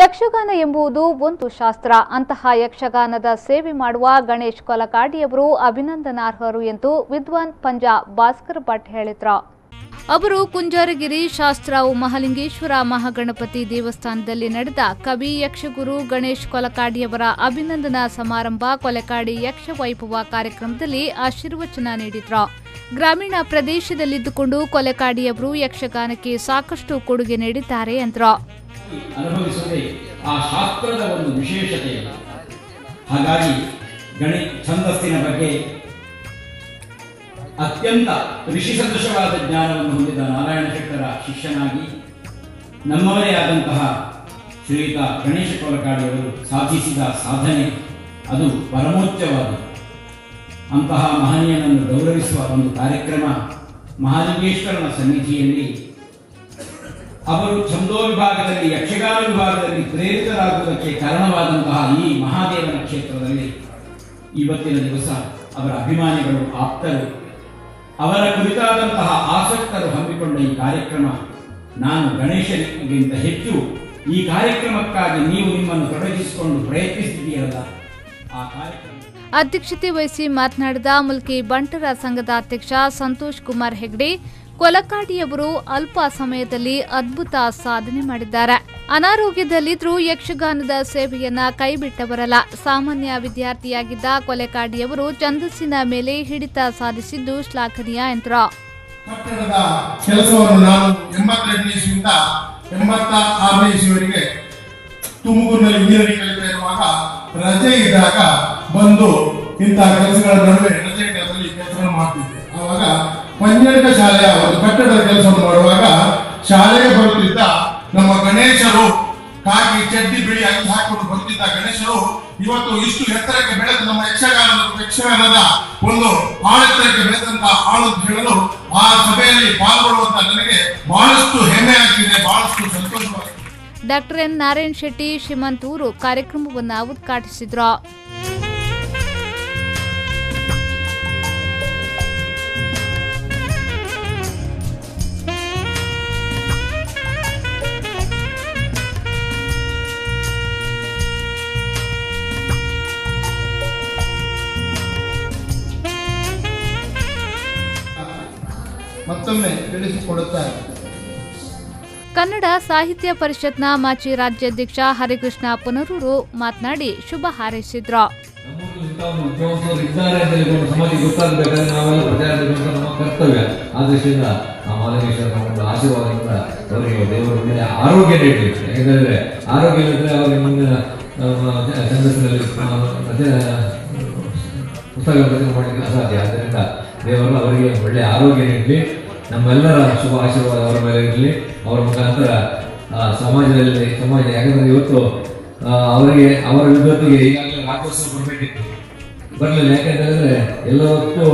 ಯಕ್ಷಗಾನ ಎಂಬುದು ಒಂದು ಶಾಸ್ತ್ರ. ಅಂತಹ ಯಕ್ಷಗಾನದ ಸೇವೆ ಮಾಡುವ ಗಣೇಶ್ ಕೊಲಕಾಡಿಯವರು ಅಭಿನಂದನಾರ್ಹರು ಎಂದು ವಿದ್ವಾನ್ ಪಂಜಾ ಭಾಸ್ಕರ್ ಭಟ್ ಹೇಳಿದರು. ಅವರು ಕುಂಜಾರಗಿರಿ ಶಾಸ್ತ್ರವು ಮಹಾಲಿಂಗೇಶ್ವರ ಮಹಾಗಣಪತಿ ದೇವಸ್ಥಾನದಲ್ಲಿ ನಡೆದ ಕವಿ ಯಕ್ಷಗುರು ಗಣೇಶ್ ಕೊಲಕಾಡಿಯವರ ಅಭಿನಂದನಾ ಸಮಾರಂಭ ಕೊಲಕಾಡಿ ಯಕ್ಷ ವೈಭವ ಕಾರ್ಯಕ್ರಮದಲ್ಲಿ ಆಶೀರ್ವಚನ ನೀಡಿದರು. ಗ್ರಾಮೀಣ ಪ್ರದೇಶದಲ್ಲಿದ್ದುಕೊಂಡು ಕೊಲಕಾಡಿಯವರು ಯಕ್ಷಗಾನಕ್ಕೆ ಸಾಕಷ್ಟು ಕೊಡುಗೆ ನೀಡಿದ್ದಾರೆ ಎಂದರು. ಅನುಭವಿಸುವುದೇ ಆ ಶಾಸ್ತ್ರದ ಒಂದು ವಿಶೇಷತೆ. ಹಾಗಾಗಿ ಛಂದಸ್ಸಿನ ಬಗ್ಗೆ ಅತ್ಯಂತ ಋಷಿ ಸದೃಶವಾದ ಜ್ಞಾನವನ್ನು ಹೊಂದಿದ ನಾರಾಯಣ ಶೆಟ್ಟರ ಶಿಷ್ಯನಾಗಿ ನಮ್ಮವರೇ ಆದಂತಹ ಶ್ರೀಯುತ ಗಣೇಶ ಕೊಲಕಾಡಿಯವರು ಸಾಧಿಸಿದ ಸಾಧನೆ ಅದು ಪರಮೋಚ್ಚವಾದ. ಅಂತಹ ಮಹನೀಯನನ್ನು ಗೌರವಿಸುವ ಒಂದು ಕಾರ್ಯಕ್ರಮ ಮಹಾಲಿಂಗೇಶ್ವರನ ಸನ್ನಿಧಿಯಲ್ಲಿ ಅವರು ಛಂದೋ ವಿಭಾಗದಲ್ಲಿ ಯಕ್ಷಗಾನ ವಿಭಾಗದಲ್ಲಿ ಪ್ರೇರಿತರಾಗುವುದಕ್ಕೆ ಕಾರಣವಾದಂತಹ ಈ ಮಹಾದೇವನ ಕ್ಷೇತ್ರದಲ್ಲಿ ಇವತ್ತಿನ ದಿವಸ ಅವರ ಅಭಿಮಾನಿಗಳು, ಆಪ್ತರು, ಅವರ ಕುರಿತಾದಂತಹ ಆಸಕ್ತರು ಹಮ್ಮಿಕೊಂಡ ಈ ಕಾರ್ಯಕ್ರಮ ನಾನು ಗಣೇಶನಿಗಿಂತ ಹೆಚ್ಚು ಈ ಕಾರ್ಯಕ್ರಮಕ್ಕಾಗಿ ನೀವು ನಿಮ್ಮನ್ನು ತೊಡಗಿಸಿಕೊಂಡು ಪ್ರಯತ್ನಿಸಿದ್ದೀರಲ್ಲ ಆ ಕಾರ್ಯಕ್ರಮ ಅಧ್ಯಕ್ಷತೆ ವಹಿಸಿ ಮಾತನಾಡಿದ ಮುಲ್ಕಿ ಬಂಟರ ಸಂಘದ ಅಧ್ಯಕ್ಷ ಸಂತೋಷ್ ಕುಮಾರ್ ಹೆಗ್ಡೆ, ಕೊಲಕಾಡಿಯವರು ಅಲ್ಪ ಸಮಯದಲ್ಲಿ ಅದ್ಭುತ ಸಾಧನೆ ಮಾಡಿದ್ದಾರೆ. ಅನಾರೋಗ್ಯದಲ್ಲಿದ್ದರೂ ಯಕ್ಷಗಾನದ ಸೇವೆಯನ್ನ ಕೈಬಿಟ್ಟವರಲ್ಲ. ಸಾಮಾನ್ಯ ವಿದ್ಯಾರ್ಥಿಯಾಗಿದ್ದ ಕೊಲಕಾಡಿಯವರು ಛಂದಸ್ಸಿನ ಮೇಲೆ ಹಿಡಿತ ಸಾಧಿಸಿದ್ದು ಶ್ಲಾಘನೀಯ ಎಂದರು. ಕಟ್ಟಡದ ಕೆಲಸವನ್ನು ನಾನು 82 ಇಸ್ವಿಯಿಂದ 86 ಇಸ್ವಿವರೆಗೆ ತುಮಕೂರಿನಲ್ಲಿ ಇಂಜಿನಿಯರಿಂಗ್ ಕಲಿತಾ ಇರುವಾಗ ರಜೆ ಇದ್ದಾಗ ಬಂದು ಇಂತಹ ಕೆಲಸಗಳ ನಡುವೆ ರಜೆ ಕೆಲಸದಲ್ಲಿ ಕೆಲಸವನ್ನು ಮಾಡ್ತಿದ್ದೆ. ಆವಾಗ ಪಂಜನಕ ಶಾಲೆಯ ಒಂದು ಕಟ್ಟಡದ ಕೆಲಸವನ್ನು ಮಾಡುವಾಗ ಶಾಲೆಗೆ ಬರುತ್ತಿದ್ದ ನಮ್ಮ ಗಣೇಶರು ಕಾಗಿ ಚಡ್ಡಿ ಬಿಳಿ ಅಂಗಿ ಹಾಕಿಕೊಂಡು ಬರುತ್ತಿದ್ದ ಗಣೇಶರು ಇವತ್ತು ಇಷ್ಟು ಎತ್ತರಕ್ಕೆ ಬೆಳೆದ ನಮ್ಮ ಯಕ್ಷಗಾನದ ಒಂದು ಆಳೆತ್ತರಕ್ಕೆ ಬೆಳೆದಂತಹ ಆಳು ಹೇಳಲು ಆ ಸಭೆಯಲ್ಲಿ ಪಾಲ್ಗೊಳ್ಳುವಂತ ನನಗೆ ಬಹಳಷ್ಟು ಹೆಮ್ಮೆ ಆಗ್ತಿದೆ, ಬಹಳಷ್ಟು ಸಂತೋಷವಾಗಿದೆ. ಡಾಕ್ಟರ್ ಎನ್ ನಾರಾಯಣ ಶೆಟ್ಟಿ ಶ್ರೀಮಂತೂರು ಕಾರ್ಯಕ್ರಮವನ್ನು ಉದ್ಘಾಟಿಸಿದ್ರು. ಮತ್ತೊಮ್ಮೆ ತಿಳಿಸಿಕೊಡುತ್ತಾರೆ. ಕನ್ನಡ ಸಾಹಿತ್ಯ ಪರಿಷತ್ನ ಮಾಜಿ ರಾಜ್ಯಾಧ್ಯಕ್ಷ ಹರಿಕೃಷ್ಣ ಪುನರೂರು ಮಾತನಾಡಿ ಶುಭ ಹಾರೈಸಿದ್ರು. ಸಮಾಜಕ್ಕೆ ಗೊತ್ತಾಗಬೇಕಾದ್ರೆ ನಾವೆಲ್ಲ ಪ್ರಚಾರ ನಮ್ಮ ಕರ್ತವ್ಯ. ಆ ದೃಷ್ಟಿಯಿಂದ ಮಹಾಲಿಂಗೇಶ್ವರ ಒಂದು ಆಶೀರ್ವಾದದಿಂದ ಅವರಿಗೆ ದೇವರು ಒಳ್ಳೆಯ ಆರೋಗ್ಯ ನೀಡಲಿ. ಯಾಕಂದ್ರೆ ಆರೋಗ್ಯ ಇಲ್ಲದ್ರೆ ಅವರಿಗೆ ಮುಂದಿನ ಛಂದಸ್ಸಿನಲ್ಲಿ ಪುಸ್ತಕ ರಚನೆ ಮಾಡಲಿಕ್ಕೆ ಅಸಾಧ್ಯ. ಆದ್ದರಿಂದ ದೇವರು ಅವರಿಗೆ ಒಳ್ಳೆಯ ಆರೋಗ್ಯ ನೀಡಲಿ. ನಮ್ಮೆಲ್ಲರ ಶುಭ ಆಶೀರ್ವಾದ ಅವರ ಮೇಲೆ ಇರಲಿ. ಅವರ ಮುಖಾಂತರ ಸಮಾಜ ಯಾಕಂದ್ರೆ ಇವತ್ತು ಅವರಿಗೆ ಅವರ ವಿದ್ವತ್ತಿಗೆ ಈಗಾಗಲೇ ರಾಜ್ಯೋತ್ಸವ ಬರಬೇಕಿತ್ತು, ಬರಲಿಲ್ಲ. ಯಾಕಂತಂದ್ರೆ ಎಲ್ಲ ಹೊತ್ತು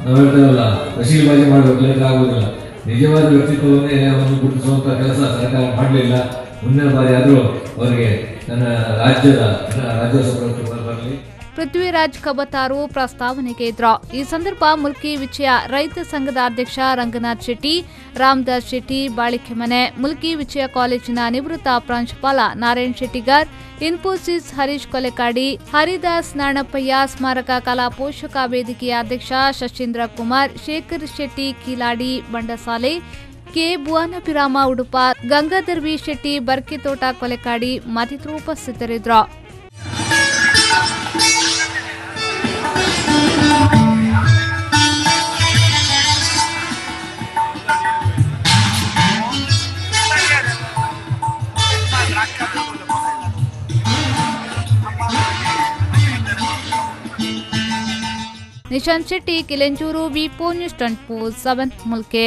ನಾವು ಹೇಳ್ತೇವಲ್ಲ ರಶೀಲ್ಬಾಜಿ ಮಾಡಬೇಕು, ಆಗುವುದಿಲ್ಲ. ನಿಜವಾದ ವ್ಯಕ್ತಿತ್ವವನ್ನೇ ಒಂದು ಗುರುತಿಸುವಂತ ಕೆಲಸ ಸರ್ಕಾರ ಮಾಡಲಿಲ್ಲ. ಮುಂದಿನ ಬಾರಿ ಆದರೂ ಅವರಿಗೆ ನನ್ನ ರಾಜ್ಯೋತ್ಸವ ಬರಲಿ. ಪೃಥ್ವಿರಾಜ್ ಕಬತಾರು ಪ್ರಸ್ತಾವನೆಗೆ ಇದ್ರು. ಈ ಸಂದರ್ಭ ಮುಲ್ಕಿ ವಿಜಯ ರೈತ ಸಂಘದ ಅಧ್ಯಕ್ಷ ರಂಗನಾಥ್ ಶೆಟ್ಟಿ, ರಾಮದಾಸ್ ಶೆಟ್ಟಿ ಬಾಳಿಕೆಮನೆ, ಮುಲ್ಕಿ ವಿಜಯ ಕಾಲೇಜಿನ ನಿವೃತ್ತ ಪ್ರಾಂಶುಪಾಲ ನಾರಾಯಣ್ ಶೆಟ್ಟಿಗಾರ್, ಇನ್ಫೋಸಿಸ್ ಹರೀಶ್ ಕೊಲೆಕಾಡಿ, ಹರಿದಾಸ್ ನಾಣಪ್ಪಯ್ಯ ಸ್ಮಾರಕ ಕಲಾ ಪೋಷಕ ವೇದಿಕೆಯ ಅಧ್ಯಕ್ಷ ಶಶೀಂದ್ರ ಕುಮಾರ್, ಶೇಖರ್ ಶೆಟ್ಟಿ ಕೀಲಾಡಿ ಬಂಡಸಾಲೆ, ಕೆ ಭುವನಭಿರಾಮ ಉಡುಪ, ಗಂಗಾಧರ್ ವಿ ಶೆಟ್ಟಿ ಬರ್ಕಿತೋಟ ಕೊಲೆಕಾಡಿ ಮತ್ತಿತರರು ಉಪಸ್ಥಿತರಿದ್ದರು. ನಿಶಾಂತ್ ಶೆಟ್ಟಿ ಕಿಲೆಂಚೂರು, ವಿ4 ನ್ಯೂಸ್ 24/7 ಮುಲ್ಕೆ.